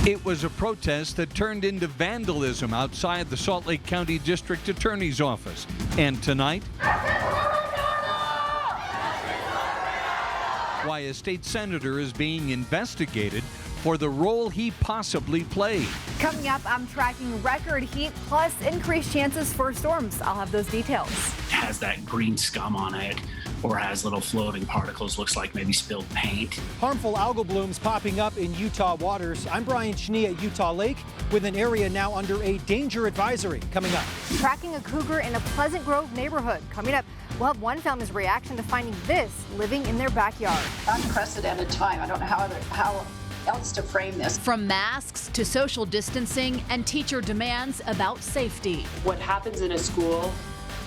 It was a protest that turned into vandalism outside the Salt Lake County District Attorney's office. And tonight, why a state senator is being investigated for the role he possibly played. Coming up, I'm tracking record heat plus increased chances for storms. I'll have those details. It has that green scum on it, or has little floating particles, looks like maybe spilled paint. Harmful algal blooms popping up in Utah waters. I'm Brian Schnee at Utah Lake with an area now under a danger advisory. Coming up. Tracking a cougar in a Pleasant Grove neighborhood. Coming up, we'll have one family's reaction to finding this living in their backyard. Unprecedented time. I don't know how else to frame this. From masks to social distancing and teacher demands about safety. What happens in a school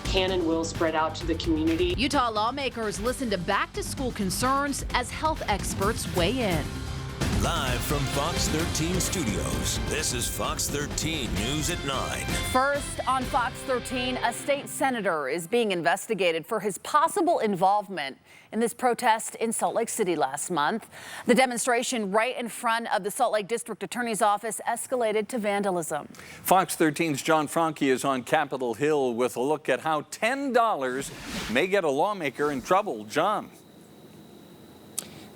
can and will spread out to the community. Utah lawmakers listen to back-to-school concerns as health experts weigh in. Live from Fox 13 Studios, this is Fox 13 News at 9. First on Fox 13, a state senator is being investigated for his possible involvement in this protest in Salt Lake City last month. The demonstration right in front of the Salt Lake District Attorney's office escalated to vandalism. Fox 13's John Franke is on Capitol Hill with a look at how $10 may get a lawmaker in trouble. John.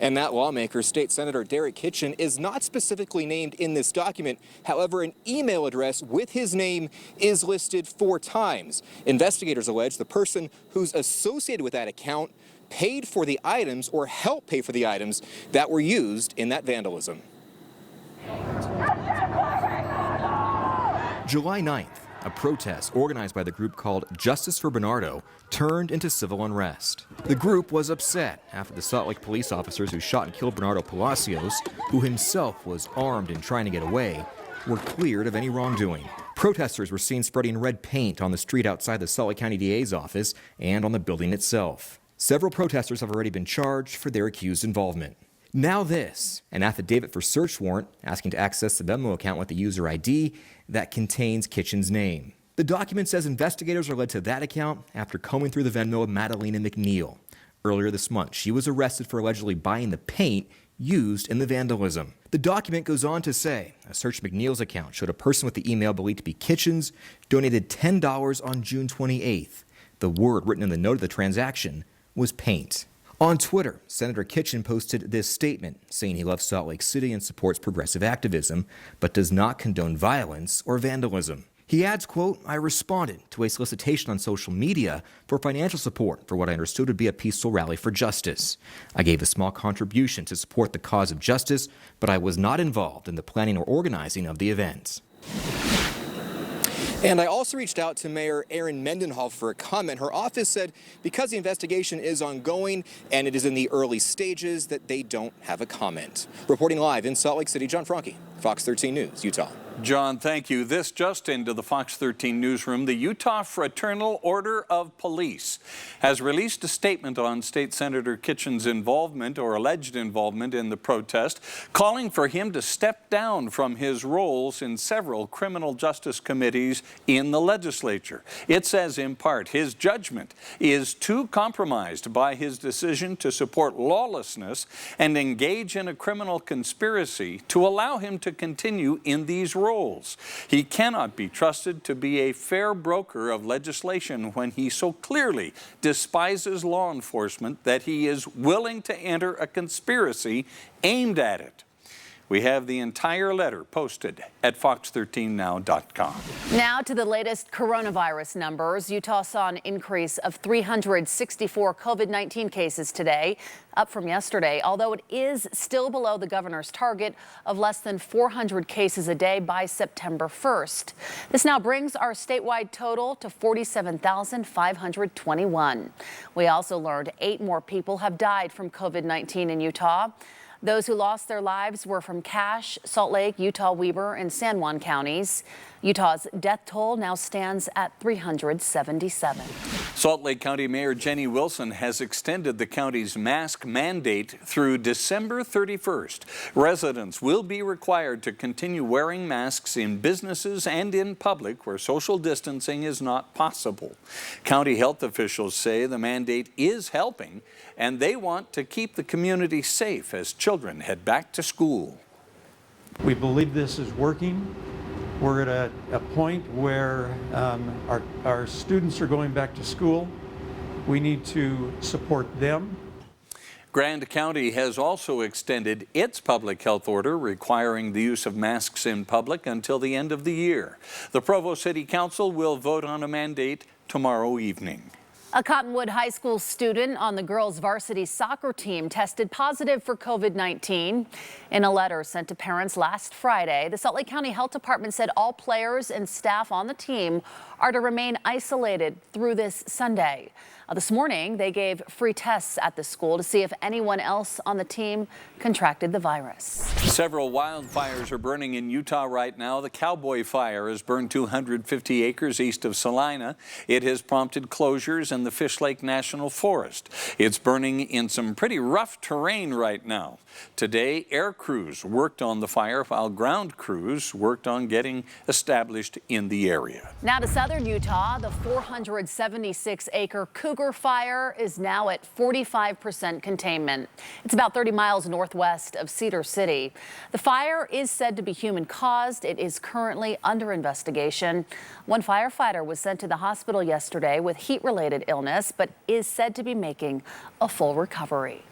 And that lawmaker, State Senator Derek Kitchen, is not specifically named in this document. However, an email address with his name is listed 4 times. Investigators allege the person who's associated with that account paid for the items or helped pay for the items that were used in that vandalism. July 9th, a protest organized by the group called Justice for Bernardo turned into civil unrest. The group was upset after the Salt Lake police officers who shot and killed Bernardo Palacios, who himself was armed and trying to get away, were cleared of any wrongdoing. Protesters were seen spreading red paint on the street outside the Salt Lake County DA's office and on the building itself. Several protesters have already been charged for their accused involvement. Now this, an affidavit for search warrant asking to access the Venmo account with the user ID that contains Kitchen's name. The document says investigators are led to that account after combing through the Venmo of Madalena McNeil. Earlier this month, she was arrested for allegedly buying the paint used in the vandalism. The document goes on to say, a search of McNeil's account showed a person with the email believed to be Kitchen's donated $10 on June 28th. The word written in the note of the transaction was paint. On Twitter, Senator Kitchen posted this statement saying he loves Salt Lake City and supports progressive activism, but does not condone violence or vandalism. He adds, quote, I responded to a solicitation on social media for financial support for what I understood would be a peaceful rally for justice. I gave a small contribution to support the cause of justice, but I was not involved in the planning or organizing of the event. And I also reached out to Mayor Erin Mendenhall for a comment. Her office said because the investigation is ongoing and it is in the early stages that they don't have a comment. Reporting live in Salt Lake City, John Franke, Fox 13 News, Utah. John, thank you. This just into the Fox 13 newsroom. The Utah Fraternal Order of Police has released a statement on State Senator Kitchen's involvement or alleged involvement in the protest, calling for him to step down from his roles in several criminal justice committees in the legislature. It says, in part, his judgment is too compromised by his decision to support lawlessness and engage in a criminal conspiracy to allow him to continue in these roles. He cannot be trusted to be a fair broker of legislation when he so clearly despises law enforcement that he is willing to enter a conspiracy aimed at it. We have the entire letter posted at fox13now.com. Now to the latest coronavirus numbers. Utah saw an increase of 364 COVID-19 cases today, up from yesterday, although it is still below the governor's target of less than 400 cases a day by September 1st. This now brings our statewide total to 47,521. We also learned 8 more people have died from COVID-19 in Utah. Those who lost their lives were from Cache, Salt Lake, Utah, Weber, and San Juan counties. Utah's death toll now stands at 377. Salt Lake County Mayor Jenny Wilson has extended the county's mask mandate through December 31st. Residents will be required to continue wearing masks in businesses and in public where social distancing is not possible. County health officials say the mandate is helping, and they want to keep the community safe as children head back to school. We believe this is working. We're at a point where our students are going back to school. We need to support them. Grand County has also extended its public health order requiring the use of masks in public until the end of the year. The Provo City Council will vote on a mandate tomorrow evening. A Cottonwood High School student on the girls' varsity soccer team tested positive for COVID-19. In a letter sent to parents last Friday, the Salt Lake County Health Department said all players and staff on the team are to remain isolated through this Sunday. This morning, they gave free tests at the school to see if anyone else on the team contracted the virus. Several wildfires are burning in Utah right now. The Cowboy Fire has burned 250 acres east of Salina. It has prompted closures in the Fish Lake National Forest. It's burning in some pretty rough terrain right now. Today, air crews worked on the fire while ground crews worked on getting established in the area. Now to southern Utah, the 476-acre Cougar Fire is now at 45% containment. It's about 30 miles northwest of Cedar City. The fire is said to be human-caused. It is currently under investigation. One firefighter was sent to the hospital yesterday with heat-related illness, but is said to be making a full recovery.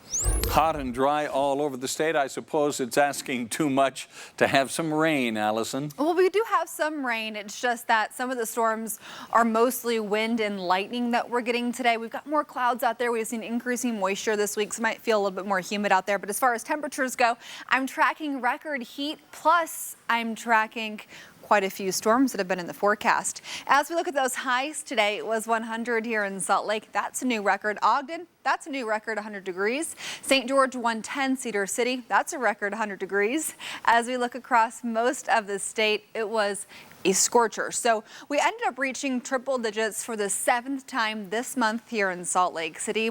Hot and dry all over the state. I suppose it's asking too much to have some rain, Allison. Well, we do have some rain. It's just that some of the storms are mostly wind and lightning that we're getting today. We've got more clouds out there. We've seen increasing moisture this week, so it might feel a little bit more humid out there. But as far as temperatures go, I'm tracking record heat, plus I'm tracking quite a few storms that have been in the forecast. As we look at those highs today, it was 100 here in Salt Lake. That's a new record. Ogden, that's a new record, 100 degrees. St. George, 110. Cedar City, that's a record, 100 degrees. As we look across most of the state, it was a scorcher. So we ended up reaching triple digits for the 7th time this month here in Salt Lake City.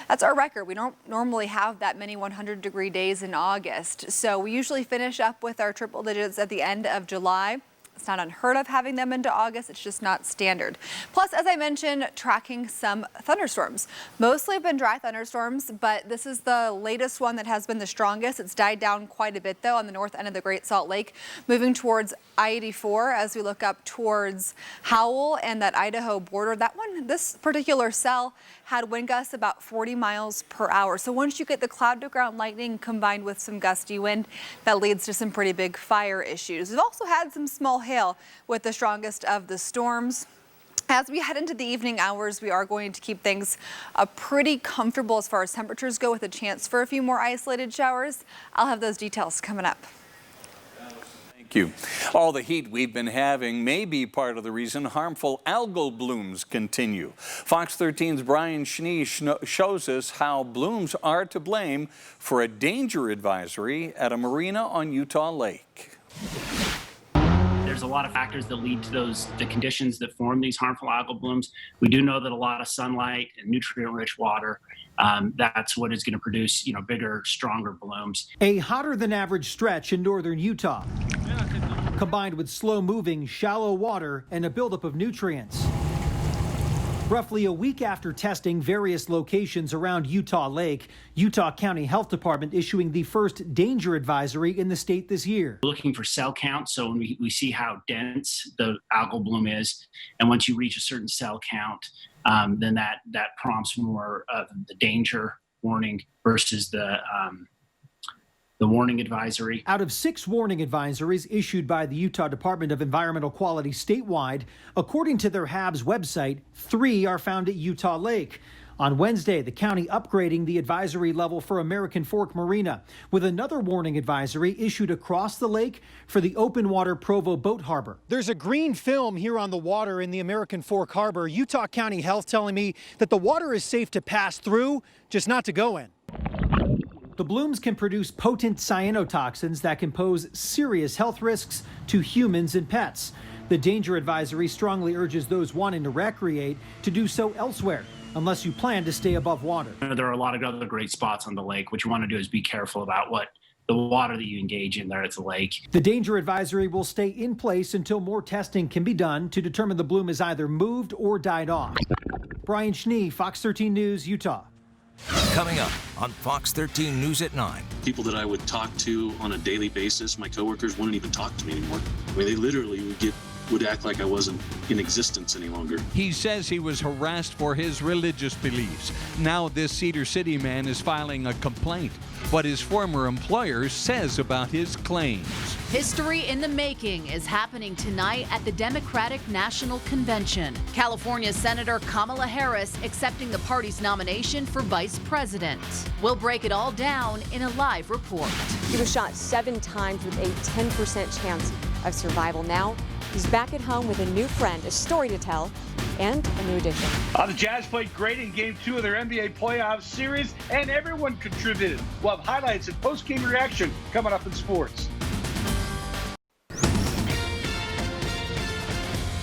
That's our record. We don't normally have that many 100-degree days in August. So we usually finish up with our triple digits at the end of July. It's not unheard of having them into August. It's just not standard. Plus, as I mentioned, tracking some thunderstorms. Mostly have been dry thunderstorms, but this is the latest one that has been the strongest. It's died down quite a bit, though, on the north end of the Great Salt Lake, moving towards I-84 as we look up towards Howell and that Idaho border. That one, this particular cell, had wind gusts about 40 miles per hour. So once you get the cloud-to-ground lightning combined with some gusty wind, that leads to some pretty big fire issues. We've also had some small hail with the strongest of the storms. As we head into the evening hours, we are going to keep things pretty comfortable as far as temperatures go, with a chance for a few more isolated showers. I'll have those details coming up. Thank you. All the heat we've been having may be part of the reason harmful algal blooms continue. Fox 13's Brian Schnee shows us how blooms are to blame for a danger advisory at a marina on Utah Lake. There's a lot of factors that lead to the conditions that form these harmful algal blooms. We do know that a lot of sunlight and nutrient-rich water, that's what is going to produce, bigger, stronger blooms. A hotter than average stretch in northern Utah, combined with slow-moving, shallow water and a buildup of nutrients. Roughly a week after testing various locations around Utah Lake, Utah County Health Department issuing the first danger advisory in the state this year. Looking for cell count, so when we see how dense the algal bloom is, and once you reach a certain cell count, then that prompts more of the danger warning versus the warning advisory. Out of 6 warning advisories issued by the Utah Department of Environmental Quality statewide, according to their HABS website, 3 are found at Utah Lake. On Wednesday, the county upgrading the advisory level for American Fork Marina, with another warning advisory issued across the lake for the open water Provo Boat Harbor. There's a green film here on the water in the American Fork Harbor. Utah County Health telling me that the water is safe to pass through, just not to go in. The blooms can produce potent cyanotoxins that can pose serious health risks to humans and pets. The danger advisory strongly urges those wanting to recreate to do so elsewhere, unless you plan to stay above water. There are a lot of other great spots on the lake. What you want to do is be careful about the water that you engage in there at the lake. The danger advisory will stay in place until more testing can be done to determine the bloom is either moved or died off. Brian Schnee, Fox 13 News, Utah. Coming up on Fox 13 News at 9. People that I would talk to on a daily basis, my coworkers wouldn't even talk to me anymore. I mean, they literally would act like I wasn't in existence any longer. He says he was harassed for his religious beliefs. Now this Cedar City man is filing a complaint. What his former employer says about his claims. History in the making is happening tonight at the Democratic National Convention. California Senator Kamala Harris accepting the party's nomination for vice president. We'll break it all down in a live report. He was shot 7 times with a 10% chance of survival. Now he's back at home with a new friend, a story to tell, and a new addition. The Jazz played great in Game 2 of their NBA playoff series, and everyone contributed. We'll have highlights and post-game reaction coming up in sports.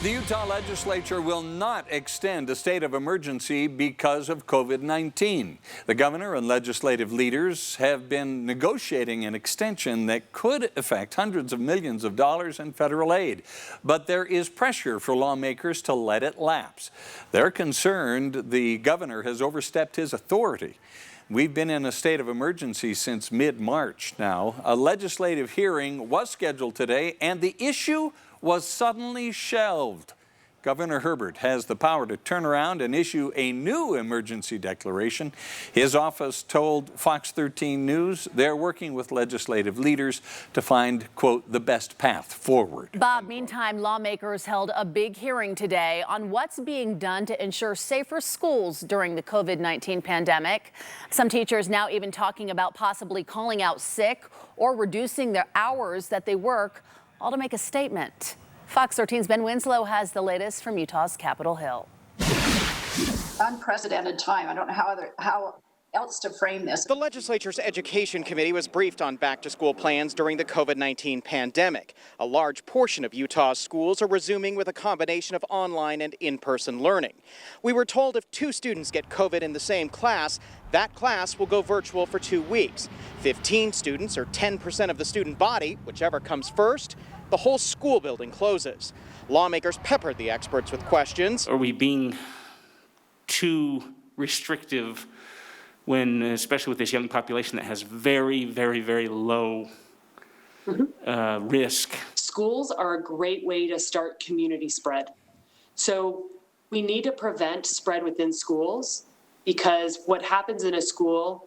The Utah legislature will not extend a state of emergency because of COVID-19. The governor and legislative leaders have been negotiating an extension that could affect hundreds of millions of dollars in federal aid. But there is pressure for lawmakers to let it lapse. They're concerned the governor has overstepped his authority. We've been in a state of emergency since mid-March now. A legislative hearing was scheduled today, and the issue was suddenly shelved. Governor Herbert has the power to turn around and issue a new emergency declaration. His office told Fox 13 News they're working with legislative leaders to find, quote, the best path forward. Bob, meantime, lawmakers held a big hearing today on what's being done to ensure safer schools during the COVID-19 pandemic. Some teachers now even talking about possibly calling out sick or reducing their hours that they work, all to make a statement. Fox 13's Ben Winslow has the latest from Utah's Capitol Hill. Unprecedented time. I don't know how else to frame this. The legislature's Education Committee was briefed on back-to-school plans during the COVID-19 pandemic. A large portion of Utah's schools are resuming with a combination of online and in-person learning. We were told if 2 students get COVID in the same class, that class will go virtual for 2 weeks. 15 students, or 10% of the student body, whichever comes first, the whole school building closes. Lawmakers peppered the experts with questions. Are we being too restrictive when, especially with this young population that has very, very, very low risk? Schools are a great way to start community spread. So we need to prevent spread within schools, because what happens in a school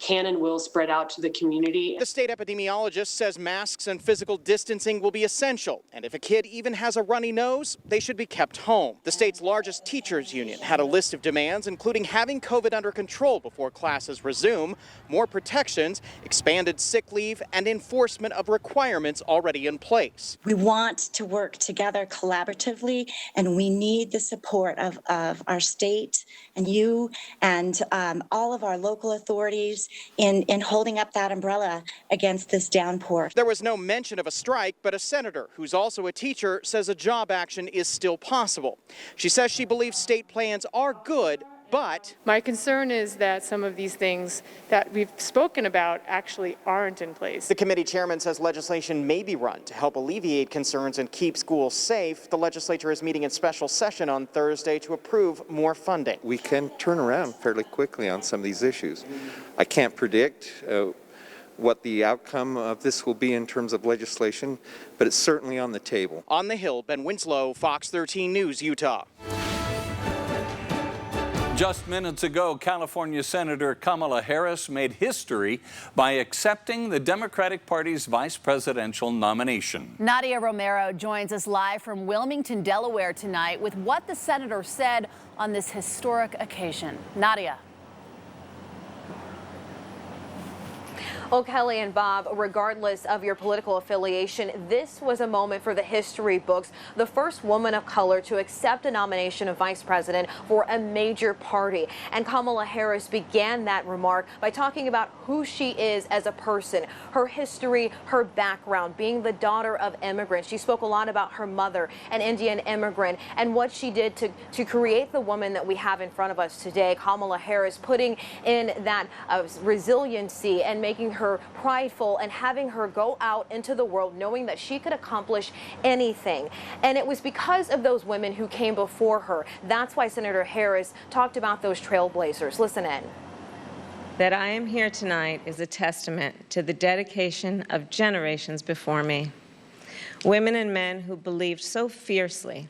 can and will spread out to the community. The state epidemiologist says masks and physical distancing will be essential, and if a kid even has a runny nose, they should be kept home. The state's largest teachers union had a list of demands, including having COVID under control before classes resume, more protections, expanded sick leave, and enforcement of requirements already in place. We want to work together collaboratively, and we need the support of our state and you and all of our local authorities in holding up that umbrella against this downpour. There was no mention of a strike, but a senator, who's also a teacher, says a job action is still possible. She says she believes state plans are good, but my concern is that some of these things that we've spoken about actually aren't in place. The committee chairman says legislation may be run to help alleviate concerns and keep schools safe. The legislature is meeting in special session on Thursday to approve more funding. We can turn around fairly quickly on some of these issues. I can't predict what the outcome of this will be in terms of legislation, but it's certainly on the table. On the Hill, Ben Winslow, Fox 13 News, Utah. Just minutes ago, California Senator Kamala Harris made history by accepting the Democratic Party's vice presidential nomination. Nadia Romero joins us live from Wilmington, Delaware tonight with what the senator said on this historic occasion. Nadia. Well, Kelly and Bob, regardless of your political affiliation, this was a moment for the history books. The first woman of color to accept a nomination of vice president for a major party. And Kamala Harris began that remark by talking about who she is as a person, her history, her background, being the daughter of immigrants. She spoke a lot about her mother, an Indian immigrant, and what she did to create the woman that we have in front of us today. Kamala Harris putting in that resiliency and making her prideful and having her go out into the world knowing that she could accomplish anything. And it was because of those women who came before her. That's why Senator Harris talked about those trailblazers. Listen in. That I am here tonight is a testament to the dedication of generations before me. Women and men who believed so fiercely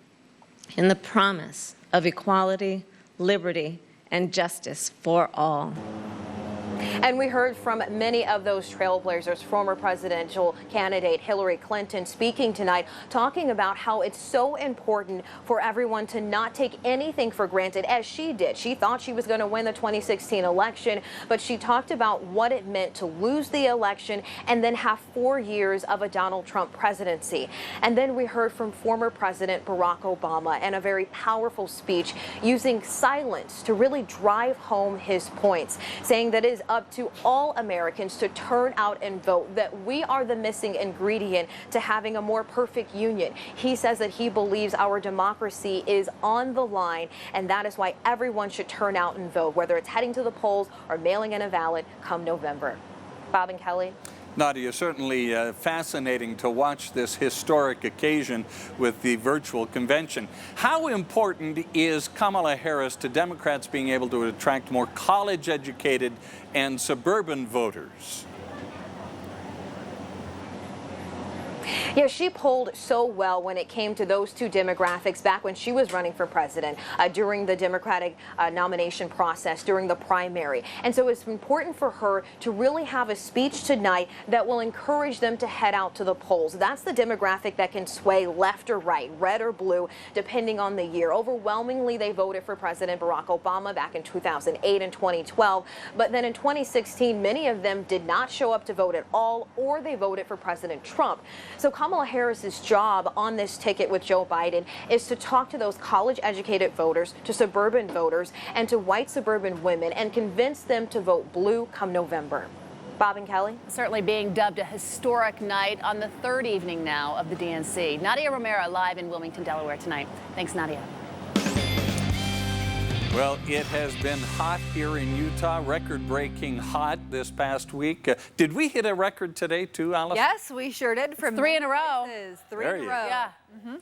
in the promise of equality, liberty, and justice for all. And we heard from many of those trailblazers, former presidential candidate Hillary Clinton speaking tonight, talking about how it's so important for everyone to not take anything for granted, as she did. She thought she was going to win the 2016 election, but she talked about what it meant to lose the election and then have 4 years of a Donald Trump presidency. And then we heard from former President Barack Obama and a very powerful speech using silence to really drive home his points, saying that it is up to all Americans to turn out and vote, that we are the missing ingredient to having a more perfect union. He says that he believes our democracy is on the line, and that is why everyone should turn out and vote, whether it's heading to the polls or mailing in a ballot come November. Bob and Kelly. Nadia, certainly fascinating to watch this historic occasion with the virtual convention. How important is Kamala Harris to Democrats being able to attract more college-educated and suburban voters? Yeah, she polled so well when it came to those two demographics back when she was running for president during the Democratic nomination process, during the primary. And so it's important for her to really have a speech tonight that will encourage them to head out to the polls. That's the demographic that can sway left or right, red or blue, depending on the year. Overwhelmingly, they voted for President Barack Obama back in 2008 and 2012. But then in 2016, many of them did not show up to vote at all, or they voted for President Trump. So Kamala Harris's job on this ticket with Joe Biden is to talk to those college-educated voters, to suburban voters, and to white suburban women and convince them to vote blue come November. Bob and Kelly? Certainly being dubbed a historic night on the third evening now of the DNC. Nadia Romero live in Wilmington, Delaware tonight. Thanks, Nadia. Well, it has been hot here in Utah, record-breaking hot this past week. Did we hit a record today too, Alice? Yes, we sure did. From 3 in a row. Three There in a you row. go. Yeah.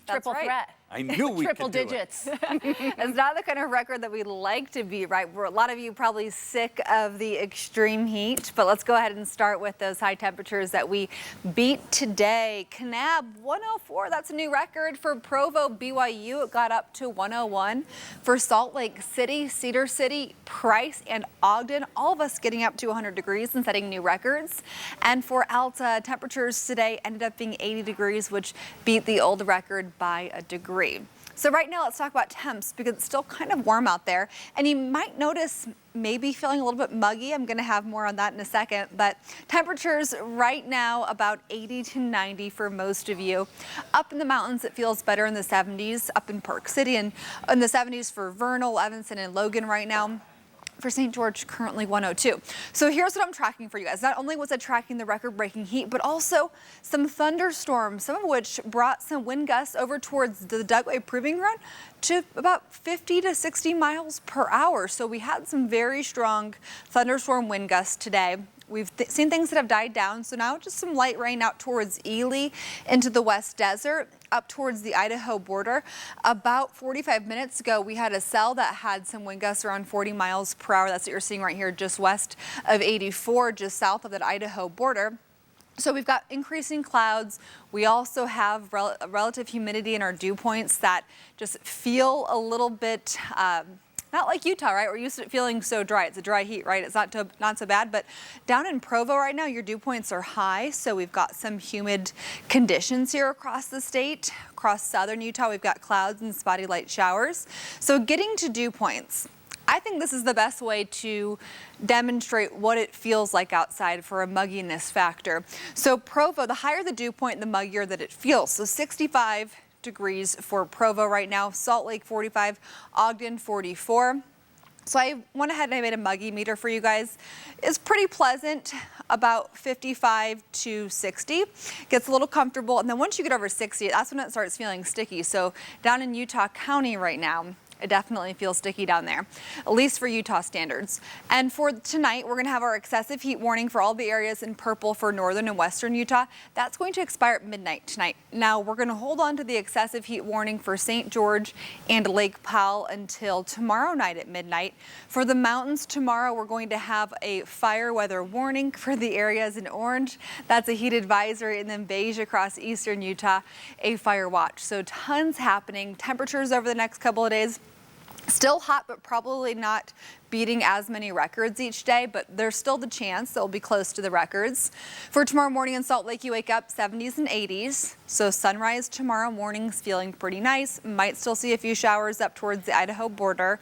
Triple right. threat. I knew we Triple could do digits. It's not the kind of record that we like to be, right? A lot of you probably sick of the extreme heat, but let's go ahead and start with those high temperatures that we beat today. Kanab, 104, that's a new record. For Provo, BYU, it got up to 101. For Salt Lake City, Cedar City, Price, and Ogden, all of us getting up to 100 degrees and setting new records. And for Alta, temperatures today ended up being 80 degrees, which beat the old record by a degree. So right now, let's talk about temps because it's still kind of warm out there. And you might notice maybe feeling a little bit muggy. I'm going to have more on that in a second. But temperatures right now about 80 to 90 for most of you. Up in the mountains, it feels better in the 70s. Up in Park City and in the 70s for Vernal, Evanston, and Logan right now. For St. George, currently 102. So here's what I'm tracking for you guys. Not only was I tracking the record-breaking heat, but also some thunderstorms, some of which brought some wind gusts over towards the Dugway Proving Ground to about 50 to 60 miles per hour. So we had some very strong thunderstorm wind gusts today. We've seen things that have died down, so now just some light rain out towards Ely into the West Desert, up towards the Idaho border. About 45 minutes ago, we had a cell that had some wind gusts around 40 miles per hour. That's what you're seeing right here, just west of 84, just south of that Idaho border. So we've got increasing clouds. We also have relative humidity in our dew points that just feel a little bit not like Utah, right? We're used to it feeling so dry. It's a dry heat, right? It's not so bad. But down in Provo right now, your dew points are high. So we've got some humid conditions here across the state. Across southern Utah, we've got clouds and spotty light showers. So getting to dew points, I think this is the best way to demonstrate what it feels like outside for a mugginess factor. So Provo, the higher the dew point, the muggier that it feels. So 65 degrees for Provo right now, Salt Lake 45, Ogden 44. So I went ahead and I made a muggy meter for you guys. It's pretty pleasant, about 55 to 60. Gets a little comfortable, and then once you get over 60, that's when it starts feeling sticky. So down in Utah County right now, It definitely feels sticky down there, at least for Utah standards. And for tonight, we're going to have our excessive heat warning for all the areas in purple for northern and western Utah. That's going to expire at midnight tonight. Now, we're going to hold on to the excessive heat warning for St. George and Lake Powell until tomorrow night at midnight. For the mountains tomorrow, we're going to have a fire weather warning for the areas in orange. That's a heat advisory, and then beige across eastern Utah, a fire watch. So tons happening. Temperatures over the next couple of days, still hot, but probably not beating as many records each day, but there's still the chance they'll be close to the records. For tomorrow morning in Salt Lake, you wake up 70s and 80s. So sunrise tomorrow morning's feeling pretty nice. Might still see a few showers up towards the Idaho border.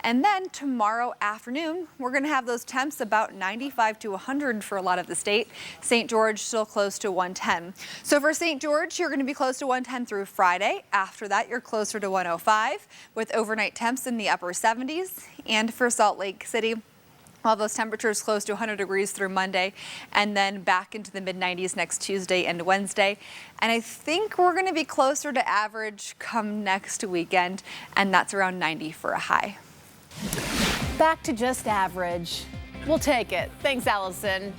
And then tomorrow afternoon, we're going to have those temps about 95 to 100 for a lot of the state. St. George still close to 110. So for St. George, you're going to be close to 110 through Friday. After that, you're closer to 105 with overnight temps in the upper 70s. And for Salt Lake City, all those temperatures close to 100 degrees through Monday, and then back into the mid-90s next Tuesday and Wednesday. And I think we're going to be closer to average come next weekend, and that's around 90 for a high. Back to just average. We'll take it. Thanks, Allison.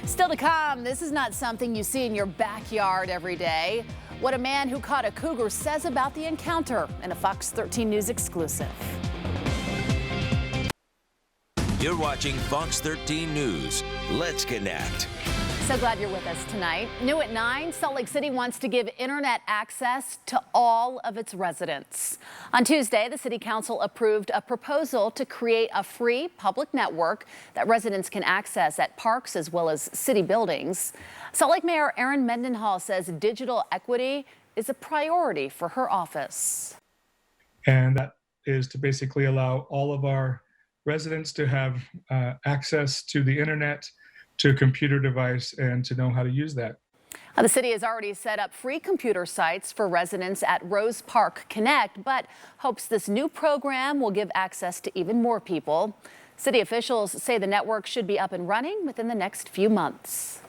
Still to come, this is not something you see in your backyard every day. What a man who caught a cougar says about the encounter in a Fox 13 News exclusive. You're watching Fox 13 News. Let's connect. So glad you're with us tonight. New at 9, Salt Lake City wants to give internet access to all of its residents. On Tuesday, the City Council approved a proposal to create a free public network that residents can access at parks as well as city buildings. Salt Lake Mayor Erin Mendenhall says digital equity is a priority for her office. And that is to basically allow all of our residents to have access to the internet, to a computer device, and to know how to use that. The city has already set up free computer sites for residents at Rose Park Connect, but hopes this new program will give access to even more people. City officials say the network should be up and running within the next few months.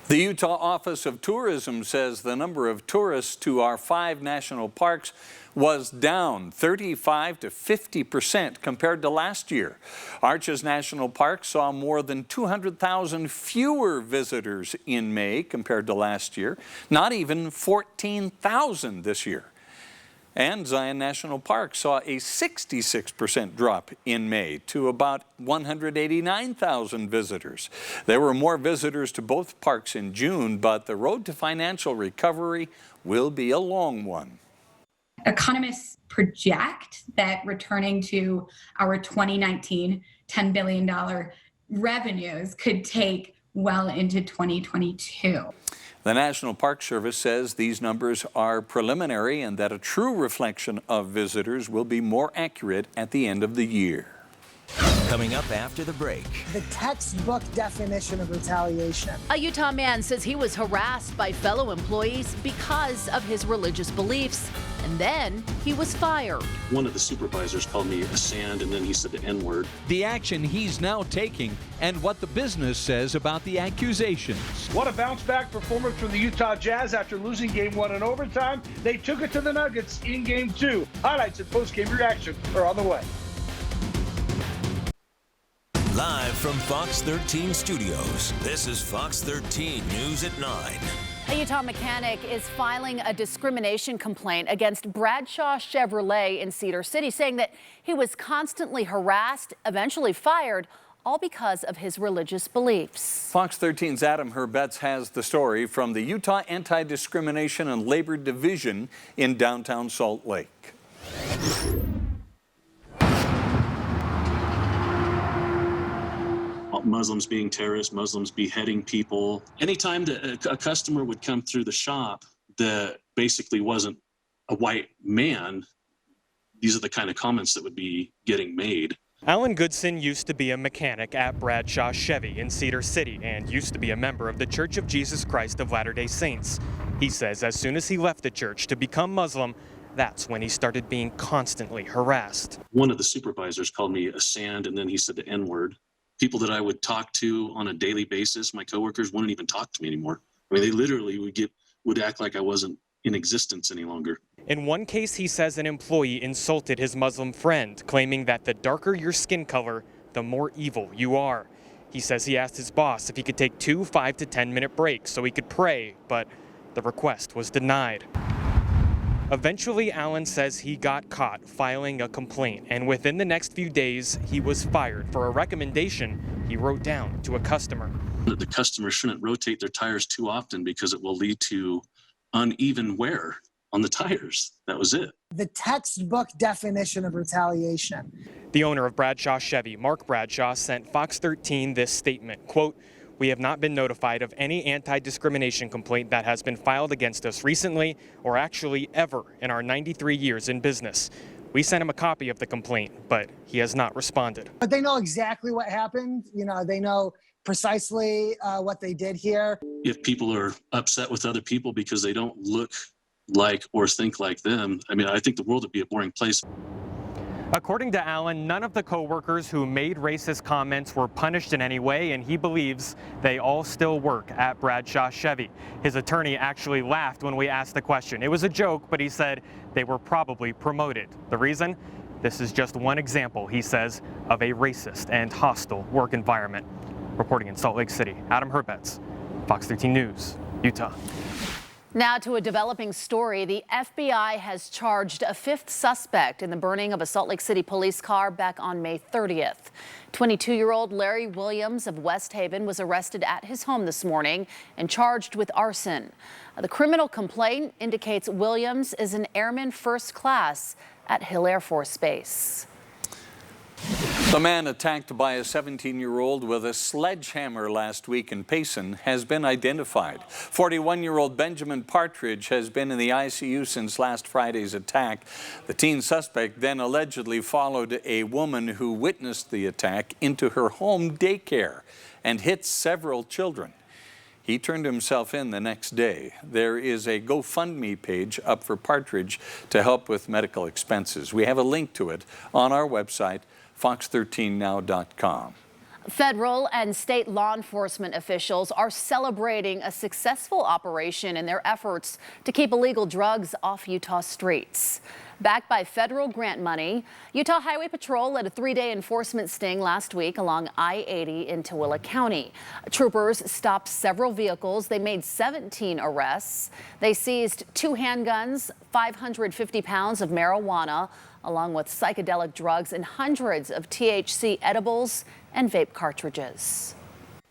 The Utah Office of Tourism says the number of tourists to our 5 national parks was down 35 to 50% compared to last year. Arches National Park saw more than 200,000 fewer visitors in May compared to last year, not even 14,000 this year. And Zion National Park saw a 66% drop in May to about 189,000 visitors. There were more visitors to both parks in June, but the road to financial recovery will be a long one. Economists project that returning to our 2019 $10 billion revenues could take well into 2022. The National Park Service says these numbers are preliminary and that a true reflection of visitors will be more accurate at the end of the year. Coming up after the break. The textbook definition of retaliation. A Utah man says he was harassed by fellow employees because of his religious beliefs, and then he was fired. One of the supervisors called me a sand, and then he said the N-word. The action he's now taking and what the business says about the accusations. What a bounce-back performance from the Utah Jazz after losing Game 1 in overtime. They took it to the Nuggets in Game 2. Highlights and post-game reaction are on the way. Live from Fox 13 Studios, this is Fox 13 News at 9. A Utah mechanic is filing a discrimination complaint against Bradshaw Chevrolet in Cedar City, saying that he was constantly harassed, eventually fired, all because of his religious beliefs. Fox 13's Adam Herbetz has the story from the Utah Anti-Discrimination and Labor Division in downtown Salt Lake. Muslims being terrorists, Muslims beheading people. Anytime that a customer would come through the shop that basically wasn't a white man, these are the kind of comments that would be getting made. Alan Goodson used to be a mechanic at Bradshaw Chevy in Cedar City and used to be a member of the Church of Jesus Christ of Latter-day Saints. He says as soon as he left the church to become Muslim, that's when he started being constantly harassed. One of the supervisors called me a sand, and then he said the N-word. People that I would talk to on a daily basis, my coworkers wouldn't even talk to me anymore. I mean, they literally would act like I wasn't in existence any longer. In one case, he says an employee insulted his Muslim friend, claiming that the darker your skin color, the more evil you are. He says he asked his boss if he could take 2 5 to 10 minute breaks so he could pray, but the request was denied. Eventually, Allen says he got caught filing a complaint, and within the next few days, he was fired for a recommendation he wrote down to a customer. The customer shouldn't rotate their tires too often because it will lead to uneven wear on the tires. That was it. The textbook definition of retaliation. The owner of Bradshaw Chevy, Mark Bradshaw, sent Fox 13 this statement, quote, "We have not been notified of any anti-discrimination complaint that has been filed against us recently or actually ever in our 93 years in business. We sent him a copy of the complaint, but he has not responded." But they know exactly what happened. They know precisely what they did here. If people are upset with other people because they don't look like or think like them, I think the world would be a boring place. According to Allen, none of the co-workers who made racist comments were punished in any way, and he believes they all still work at Bradshaw Chevy. His attorney actually laughed when we asked the question. It was a joke, but he said they were probably promoted. The reason? This is just one example, he says, of a racist and hostile work environment. Reporting in Salt Lake City, Adam Herbets, Fox 13 News, Utah. Now to a developing story. The FBI has charged a 5th suspect in the burning of a Salt Lake City police car back on May 30th. 22-year-old Larry Williams of West Haven was arrested at his home this morning and charged with arson. The criminal complaint indicates Williams is an airman first class at Hill Air Force Base. The man attacked by a 17-year-old with a sledgehammer last week in Payson has been identified. 41-year-old Benjamin Partridge has been in the ICU since last Friday's attack. The teen suspect then allegedly followed a woman who witnessed the attack into her home daycare and hit several children. He turned himself in the next day. There is a GoFundMe page up for Partridge to help with medical expenses. We have a link to it on our website, fox13now.com. Federal and state law enforcement officials are celebrating a successful operation in their efforts to keep illegal drugs off Utah streets. Backed by federal grant money, Utah Highway Patrol led a 3-day enforcement sting last week along I-80 in Tooele County. Troopers stopped several vehicles. They made 17 arrests. They seized 2 handguns, 550 pounds of marijuana, along with psychedelic drugs and hundreds of THC edibles and vape cartridges.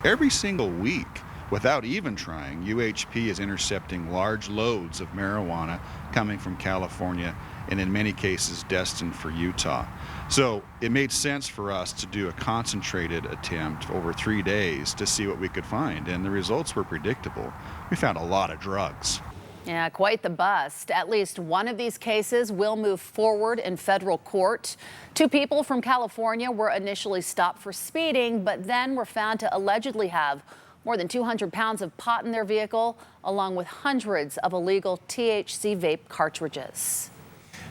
Every single week, without even trying, UHP is intercepting large loads of marijuana coming from California and in many cases destined for Utah. So it made sense for us to do a concentrated attempt over 3 days to see what we could find, and the results were predictable. We found a lot of drugs. Yeah, quite the bust. At least one of these cases will move forward in federal court. 2 people from California were initially stopped for speeding, but then were found to allegedly have more than 200 pounds of pot in their vehicle, along with hundreds of illegal THC vape cartridges.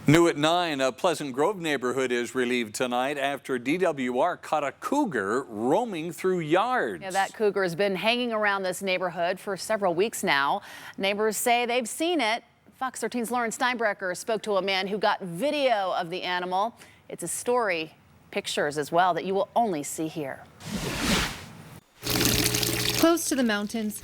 New at 9, a Pleasant Grove neighborhood is relieved tonight after DWR caught a cougar roaming through yards. Yeah, that cougar has been hanging around this neighborhood for several weeks now. Neighbors say they've seen it. Fox 13's Lauren Steinbrecher spoke to a man who got video of the animal. It's a story, pictures as well, that you will only see here. Close to the mountains,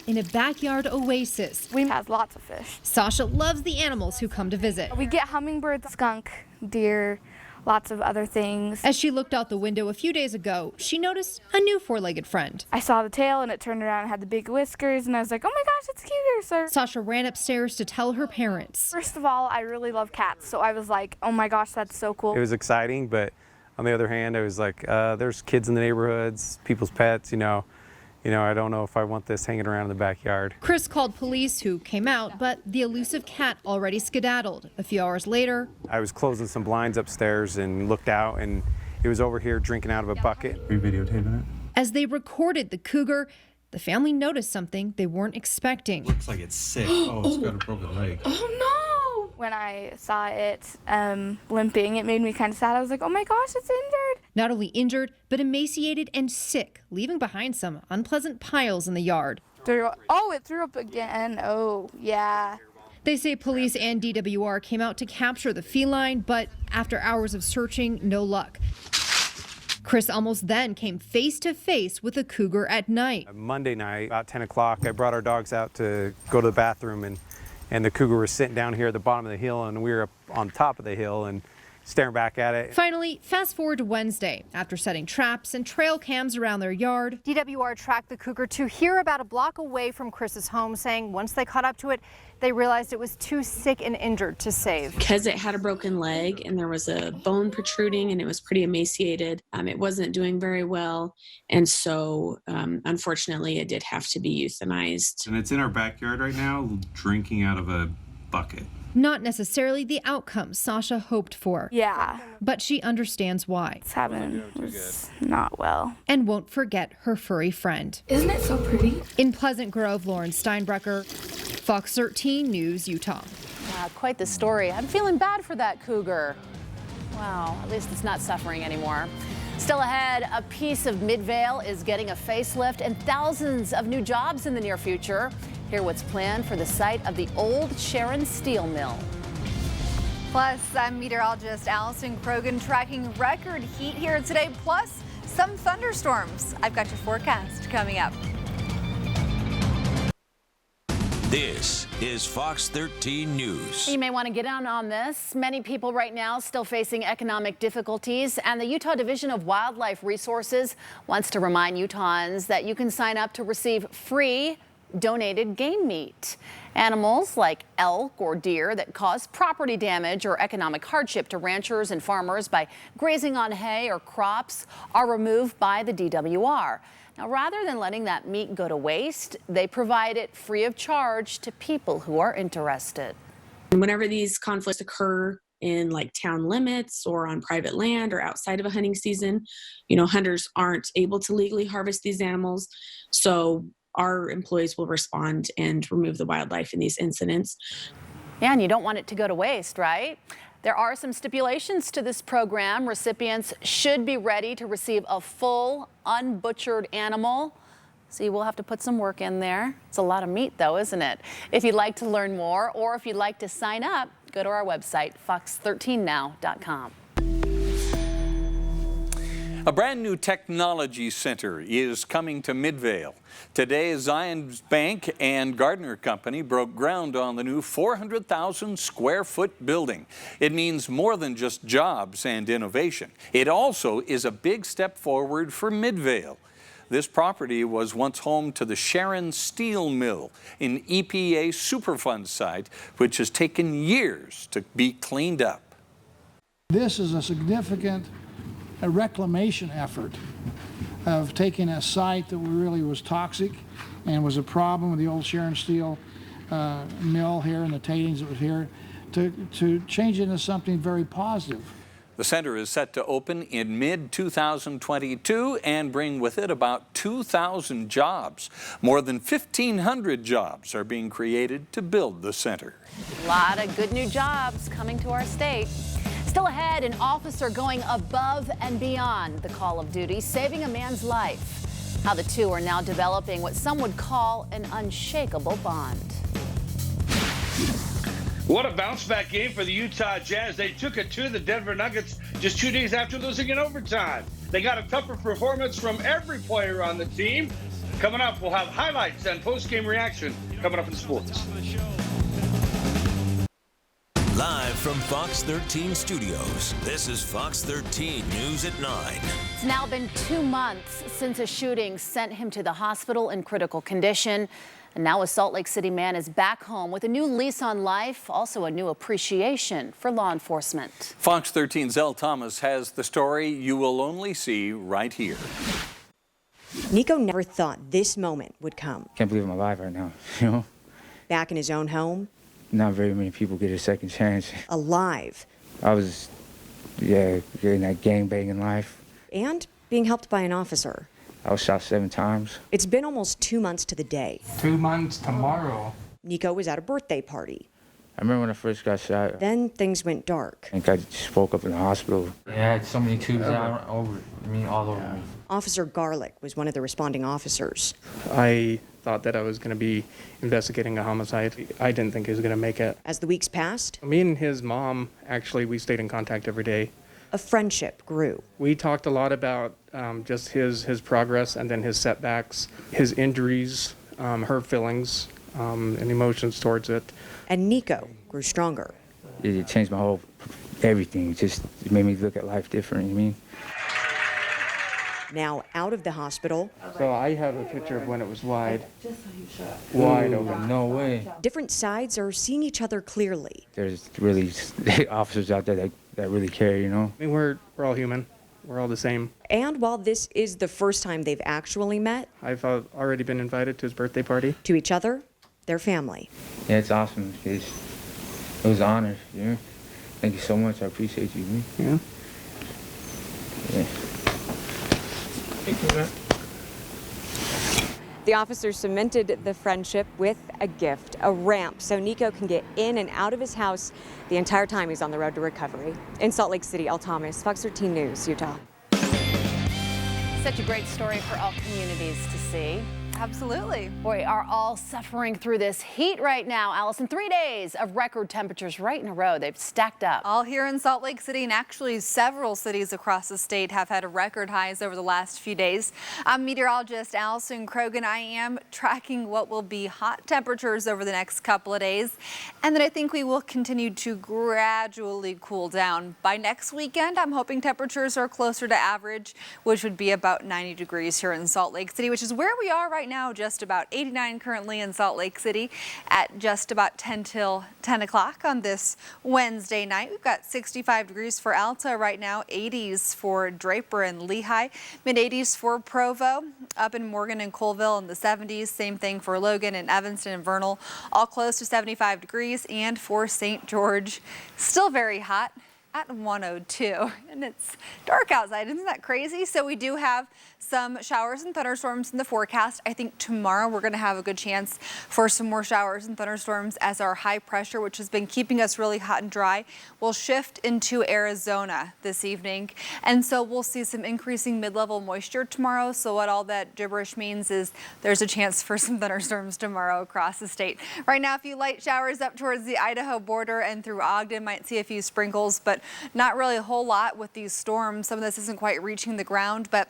in a backyard oasis. We have lots of fish. Sasha loves the animals who come to visit. We get hummingbirds, skunk, deer, lots of other things. As she looked out the window a few days ago, she noticed a new 4-legged friend. I saw the tail and it turned around and had the big whiskers and I was like, oh my gosh, it's cute, sir. Sasha ran upstairs to tell her parents. First of all, I really love cats, so I was like, oh my gosh, that's so cool. It was exciting, but on the other hand, I was like, there's kids in the neighborhoods, people's pets, you know, I don't know if I want this hanging around in the backyard. Chris called police, who came out, but the elusive cat already skedaddled. A few hours later, I was closing some blinds upstairs and looked out, and it was over here drinking out of a bucket. Are you videotaping it? As they recorded the cougar, the family noticed something they weren't expecting. Looks like it's sick. Oh, it's got a broken leg. Oh no! When I saw it limping, it made me kind of sad. I was like, oh my gosh, it's injured. Not only injured, but emaciated and sick, leaving behind some unpleasant piles in the yard. Oh, it threw up again. Oh, yeah. They say police and DWR came out to capture the feline, but after hours of searching, no luck. Chris almost then came face to face with a cougar at night. Monday night, about 10 o'clock, I brought our dogs out to go to the bathroom, and the cougar was sitting down here at the bottom of the hill, and we were up on top of the hill and staring back at it. Finally, fast forward to Wednesday. After setting traps and trail cams around their yard, DWR tracked the cougar to here about a block away from Chris's home, saying once they caught up to it, they realized it was too sick and injured to save. Because it had a broken leg and there was a bone protruding and it was pretty emaciated, it wasn't doing very well. And so, unfortunately, it did have to be euthanized. And it's in our backyard right now, drinking out of a bucket. not necessarily the outcome Sasha hoped for. Yeah. But she understands why. Sabin was not well. And won't forget her furry friend. Isn't it so pretty? In Pleasant Grove, Lauren Steinbrecher, Fox 13 News, Utah. Quite the story. I'm feeling bad for that cougar. Wow, at least it's not suffering anymore. Still ahead, a piece of Midvale is getting a facelift and thousands of new jobs in the near future. Hear what's planned for the site of the old Sharon Steel Mill. Plus, I'm meteorologist Allison Krogan tracking record heat here today, plus some thunderstorms. I've got your forecast coming up. This is Fox 13 News. You may want to get in on this. Many people right now still facing economic difficulties, and the Utah Division of Wildlife Resources wants to remind Utahns that you can sign up to receive free donated game meat. Animals like elk or deer that cause property damage or economic hardship to ranchers and farmers by grazing on hay or crops are removed by the DWR. Now, rather than letting that meat go to waste, they provide it free of charge to people who are interested. Whenever these conflicts occur in like town limits or on private land or outside of a hunting season, hunters aren't able to legally harvest these animals. So our employees will respond and remove the wildlife in these incidents. Yeah, and you don't want it to go to waste, right? There are some stipulations to this program. Recipients should be ready to receive a full, unbutchered animal. See, we'll have to put some work in there. It's a lot of meat, though, isn't it? If you'd like to learn more or if you'd like to sign up, go to our website, fox13now.com. A brand new technology center is coming to Midvale. Today, Zions Bank and Gardner Company broke ground on the new 400,000 square foot building. It means more than just jobs and innovation. It also is a big step forward for Midvale. This property was once home to the Sharon Steel Mill, an EPA Superfund site, which has taken years to be cleaned up. This is a significant reclamation effort of taking a site that really was toxic and was a problem with the old Sharon Steel mill here and the tailings that was here to change it into something very positive. The center is set to open in mid-2022 and bring with it about 2,000 jobs. More than 1,500 jobs are being created to build the center. A lot of good new jobs coming to our state. Still ahead, an officer going above and beyond the call of duty, saving a man's life. How the two are now developing what some would call an unshakable bond. What a bounce-back game for the Utah Jazz. They took it to the Denver Nuggets just 2 days after losing in overtime. They got a tougher performance from every player on the team. Coming up, we'll have highlights and post-game reaction coming up in sports. Live from Fox 13 Studios, this is Fox 13 News at 9. It's now been 2 months since a shooting sent him to the hospital in critical condition. And now a Salt Lake City man is back home with a new lease on life, also a new appreciation for law enforcement. Fox 13's Elle Thomas has the story you will only see right here. Nico never thought this moment would come. Can't believe I'm alive right now, Back in his own home. Not very many people get a second chance. Alive. I was, getting that gang-banging life. And being helped by an officer. I was shot 7 times. It's been almost 2 months to the day. 2 months tomorrow. Nico was at a birthday party. I remember when I first got shot. Then things went dark. I think I just woke up in the hospital. Yeah, I had so many tubes all over me. Officer Garlick was one of the responding officers. I thought that I was going to be investigating a homicide. I didn't think he was going to make it. As the weeks passed, Me and his mom, actually, we stayed in contact every day. a friendship grew. We talked a lot about just his progress and then his setbacks, his injuries, her feelings and emotions towards it. And Nico grew stronger. It changed my whole everything. It just made me look at life different, you mean? Now out of the hospital. So I have a picture of when it was wide open. No way. Different sides are seeing each other clearly. There's really officers out there that really care, you know? I mean, we're all human. We're all the same. And while this is the first time they've actually met, I've already been invited to his birthday party. to each other, their family. Yeah, it's awesome. It was an honor, you know? Thank you so much. I appreciate you. Yeah. Yeah. The officers cemented the friendship with a gift, a ramp, so Nico can get in and out of his house the entire time he's on the road to recovery. In Salt Lake City, Elle Thomas, Fox 13 News, Utah. Such a great story for all communities to see. Absolutely. We are all suffering through this heat right now, Allison. 3 days of record temperatures right in a row. They've stacked up. All here in Salt Lake City, and actually several cities across the state have had record highs over the last few days. I'm meteorologist Allison Krogan. I am tracking what will be hot temperatures over the next couple of days. And then I think we will continue to gradually cool down. By next weekend, I'm hoping temperatures are closer to average, which would be about 90 degrees here in Salt Lake City, which is where we are right now, just about 89 currently in Salt Lake City at just about 10 till 10 o'clock on this Wednesday night. We've got 65 degrees for Alta right now, 80s for Draper and Lehigh, mid 80s for Provo, up in Morgan and Colville in the 70s. Same thing for Logan and Evanston and Vernal, all close to 75 degrees. And for St. George, still very hot at 102, and it's dark outside. Isn't that crazy? So we do have some showers and thunderstorms in the forecast. I think tomorrow we're going to have a good chance for some more showers and thunderstorms as our high pressure, which has been keeping us really hot and dry, will shift into Arizona this evening. And so we'll see some increasing mid-level moisture tomorrow. So what all that gibberish means is there's a chance for some thunderstorms tomorrow across the state. Right now, a few light showers up towards the Idaho border and through Ogden. Might see a few sprinkles, but not really a whole lot with these storms. Some of this isn't quite reaching the ground, but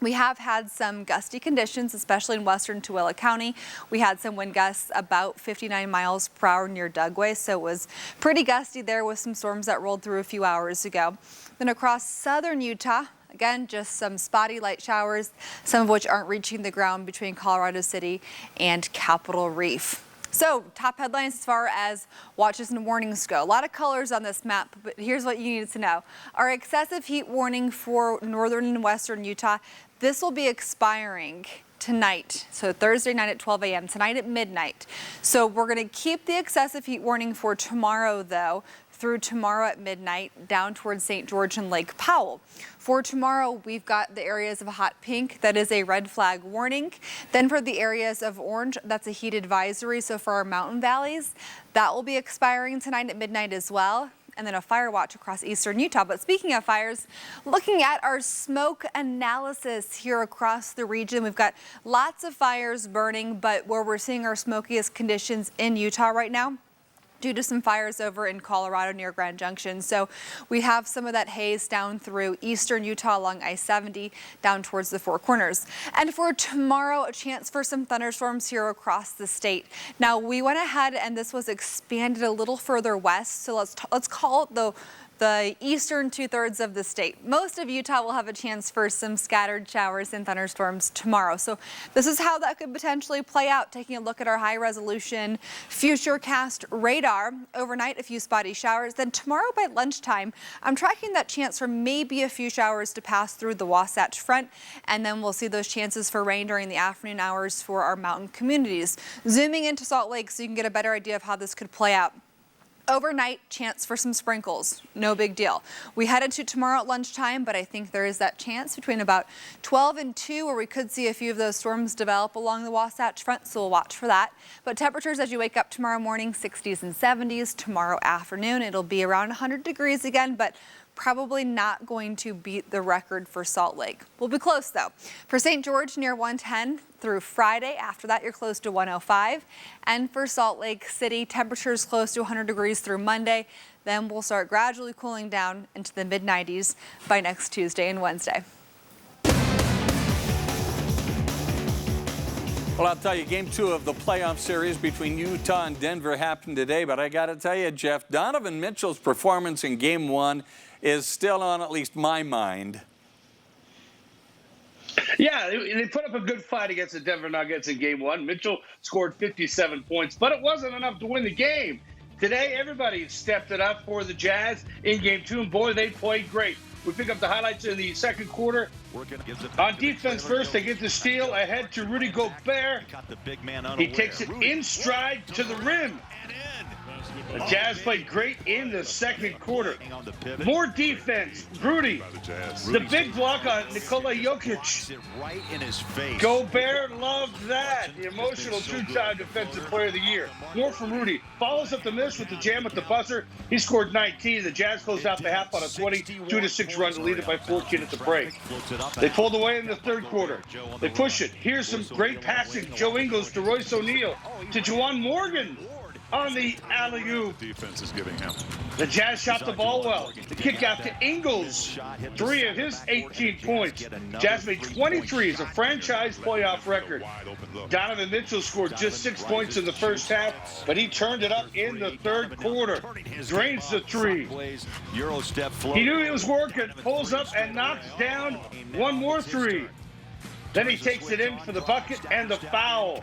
we have had some gusty conditions, especially in western Tooele County. We had some wind gusts about 59 miles per hour near Dugway, so it was pretty gusty there with some storms that rolled through a few hours ago. Then across southern Utah, again, just some spotty light showers, some of which aren't reaching the ground between Colorado City and Capitol Reef. So, top headlines as far as watches and warnings go. A lot of colors on this map, but here's what you needed to know. Our excessive heat warning for northern and western Utah, this will be expiring tonight, so Thursday night at 12 a.m., tonight at midnight. So we're going to keep the excessive heat warning for tomorrow, though, through tomorrow at midnight down towards St. George and Lake Powell. For tomorrow, we've got the areas of hot pink, that is a red flag warning. Then for the areas of orange, that's a heat advisory. So for our mountain valleys, that will be expiring tonight at midnight as well. And then a fire watch across eastern Utah. But speaking of fires, looking at our smoke analysis here across the region, we've got lots of fires burning, but where we're seeing our smokiest conditions in Utah right now, due to some fires over in Colorado near Grand Junction. So we have some of that haze down through eastern Utah along I-70 down towards the Four Corners. And for tomorrow, a chance for some thunderstorms here across the state. Now we went ahead and this was expanded a little further west. So let's call it the eastern 2/3 of the state. Most of Utah will have a chance for some scattered showers and thunderstorms tomorrow. So this is how that could potentially play out. Taking a look at our high resolution Futurecast radar. Overnight, a few spotty showers. Then tomorrow by lunchtime, I'm tracking that chance for maybe a few showers to pass through the Wasatch Front. And then we'll see those chances for rain during the afternoon hours for our mountain communities. Zooming into Salt Lake so you can get a better idea of how this could play out. Overnight, chance for some sprinkles. No big deal. We headed to tomorrow at lunchtime, but I think there is that chance between about 12 and 2 where we could see a few of those storms develop along the Wasatch Front, so we'll watch for that. But temperatures as you wake up tomorrow morning, 60s and 70s. Tomorrow afternoon, it'll be around 100 degrees again, but probably not going to beat the record for Salt Lake. We'll be close though. For St. George, near 110 through Friday. After that, you're close to 105. And for Salt Lake City, temperatures close to 100 degrees through Monday. Then we'll start gradually cooling down into the mid-90s by next Tuesday and Wednesday. Well, I'll tell you, Game 2 of the playoff series between Utah and Denver happened today, but I got to tell you, Jeff, Donovan Mitchell's performance in Game 1 is still on at least my mind. Yeah, they put up a good fight against the Denver Nuggets in Game 1. Mitchell scored 57 points, but it wasn't enough to win the game. Today, everybody stepped it up for the Jazz in Game 2, and boy, they played great. We pick up the highlights in the second quarter. On defense first, they get the steal ahead to Rudy Gobert. He takes it in stride to the rim. The Jazz played great in the second quarter. More defense. Rudy. The big block on Nikola Jokic. Gobert loved that. The emotional two-time defensive player of the year. More from Rudy. Follows up the miss with the jam at the buzzer. He scored 19. The Jazz closed out the half on a 22-6 run to lead it by 14 at the break. They pulled away in the third quarter. They push it. Here's some great passing. Joe Ingles to Royce O'Neal to Juwan Morgan. On the alley-oop. Defense is giving him. The Jazz shot the ball well. The kick out to Ingles. 3 of his 18 points. Jazz made 23 as a franchise playoff record. Donovan Mitchell scored just 6 points in the first half, but he turned it up in the third quarter. Drains the 3. He knew he was working. Pulls up and knocks down one more 3. Then he takes it in for the bucket and the foul.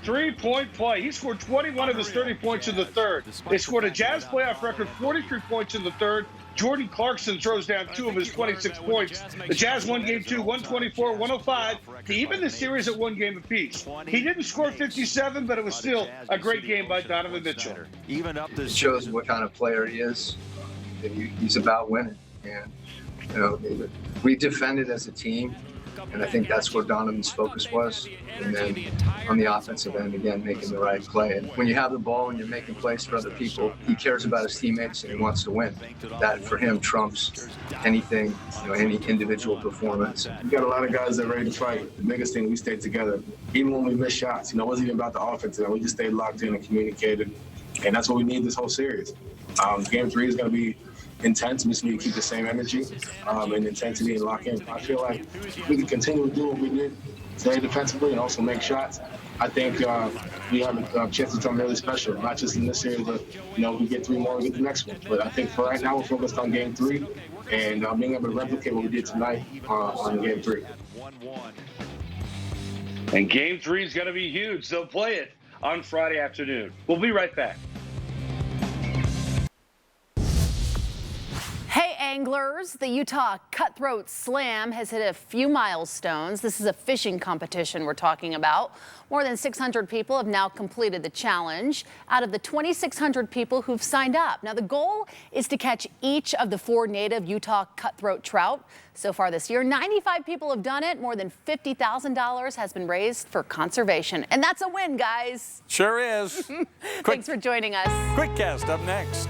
3-point play. He scored 21 of his 30 points in the third. They scored a Jazz playoff record 43 points in the third. Jordan Clarkson throws down 2 of his 26 points. The Jazz won Game 2, 124-105 to even the series at 1 game apiece. He didn't score 57, but it was still a great game by Donovan Mitchell. It shows what kind of player he is. He's about winning. And, you know, we defended as a team. And I think that's where Donovan's focus was. And then on the offensive end, again, making the right play. And when you have the ball and you're making plays for other people, he cares about his teammates and he wants to win. That, for him, trumps anything, you know, any individual performance. We got a lot of guys that are ready to fight. The biggest thing, we stayed together. Even when we missed shots, you know, it wasn't even about the offense. You know, we just stayed locked in and communicated. And that's what we need this whole series. Game 3 is going to be intense. We just need to keep the same energy and intensity and lock in. I feel like if we can continue to do what we did today defensively and also make shots, I think we have a chance to do something really special, not just in this series, but, you know, we get 3 more, we get the next one. But I think for right now, we're focused on Game 3 and being able to replicate what we did tonight on Game 3. And Game 3 is going to be huge. They'll play it on Friday afternoon. We'll be right back. Hey anglers, the Utah Cutthroat Slam has hit a few milestones. This is a fishing competition we're talking about. More than 600 people have now completed the challenge out of the 2,600 people who've signed up. Now the goal is to catch each of the 4 native Utah cutthroat trout. So far this year, 95 people have done it. More than $50,000 has been raised for conservation. And that's a win, guys. Sure is. Thanks for joining us. Quick Cast up next.